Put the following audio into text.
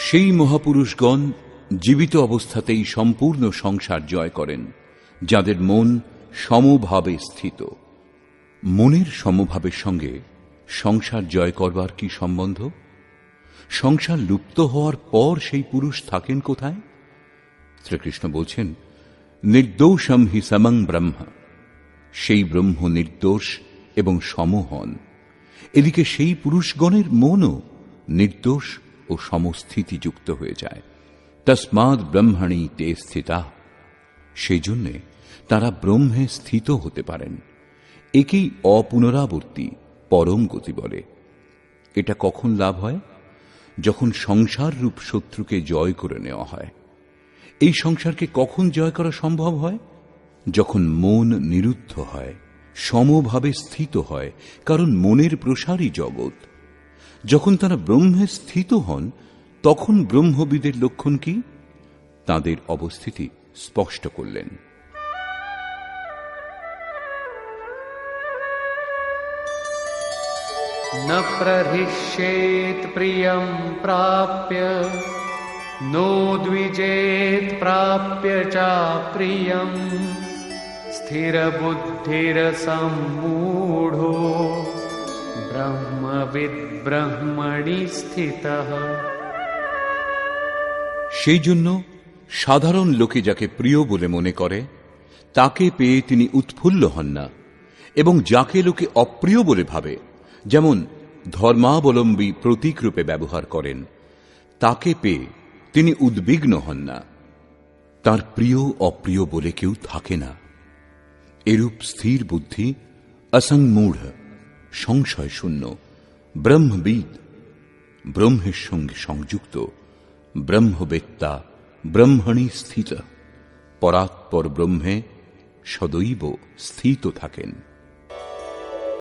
সেই মহাপুরুষগণ জীবিত অবস্থাতেই সম্পূর্ণ সংসার জয় করেন, যাদের মন সমভাবে স্থিত। মনের সমভাবের সঙ্গে সংসার জয় করবার কি সম্বন্ধ? সংসার লুপ্ত হওয়ার পর সেই পুরুষ থাকেন কোথায়? শ্রীকৃষ্ণ বলছেন, নির্দোষম হি সমং ব্রহ্ম। সেই ব্রহ্ম নির্দোষ এবং সম হন। এদিকে সেই পুরুষগণের মনও নির্দোষ ও সমস্থিতিযুক্ত হয়ে যায়। তস্মাৎ ব্রহ্মণি তে স্থিতা। সেই জন্যে তারা ব্রহ্মে স্থিত হতে পারেন। একেই অপুনরাবর্তী পরম গতি বলে। এটা কখন লাভ হয়? যখন সংসার রূপ শত্রুকে জয় করে নেওয়া হয়। এই সংসারকে কখন জয় করা সম্ভব হয়? যখন মন নিরুদ্ধ হয়, সমভাবে স্থিত হয়, কারণ মনের প্রসারই জগৎ। যখন তারা ব্রহ্মে স্থিত হন, তখন ব্রহ্মবিদের লক্ষণ কি? তাদের অবস্থিতি স্পষ্ট করলেন। न प्रहृष्येत् प्रियं प्राप्य नो द्विजेत् प्राप्य चाप्रियम् स्थिरबुद्धिरसम्मूढो ब्रह्मविद् ब्रह्मणि स्थितः। সেই জন্য সাধারণ লোকে যাকে প্রিয় বলে মনে করে, তাকে পেয়ে তিনি উৎফুল্ল হন না, এবং যাকে লোকে অপ্রিয় বলে ভাবে, যেমন ধর্মাবলম্বী প্রতীক রূপে ব্যবহার করেন, তাকে পেয়ে তিনি উদ্বিগ্ন হন না। তার প্রিয় অপ্রিয় বলে কেউ থাকে না। এরূপ স্থির বুদ্ধি অসংমূঢ়, সংশয় শূন্য, ব্রহ্মবিদ, ব্রহ্মের সঙ্গে সংযুক্ত, ব্রহ্মবেত্তা, ব্রহ্মণি স্থিত, পরাৎপর ব্রহ্মে সদৈব স্থিত থাকেন।